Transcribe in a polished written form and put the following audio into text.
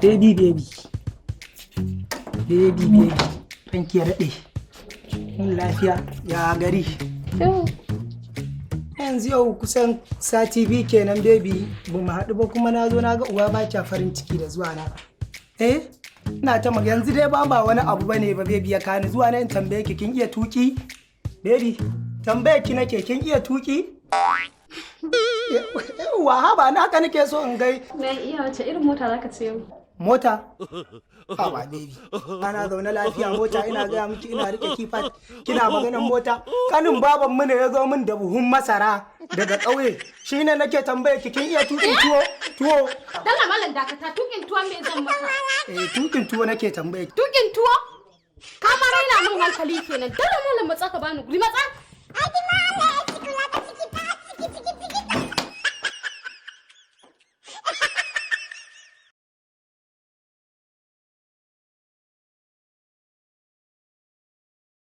Baby. Ɗanki ya daɗe. Lafiya ya gari. Yanzu yau kusan sati biyu kenan baby ba mu haɗu ba kuma na zo na ga uwa ba kya farin ciki da zuwa na. Ina ta maka yanzu dai ba wani abu bane ba baby ya kani zuwa na in tambaye ki kin iya tuki? Baby tambaye ki nake kin iya tuki? Wa ba na haka nake so in gai. Na iya wace irin mota zaka ce yau? Mota? Hawa baby. Ana zaune lafiya mota ina gaya miki ina rike kifat. Kina maganan mota? Kanin baban mu ne ya zo min da buhun masara daga ƙauye. Shine nake tambaye ki kin iya tukin tuwo? Dalla mallan dakata tukin tuwo me zan maka? Tukin tuwo nake tambaye ki. Tukin tuwo? Ka ma raina min hankali kenan. Dalla mallan matsa ka bani guri matsa.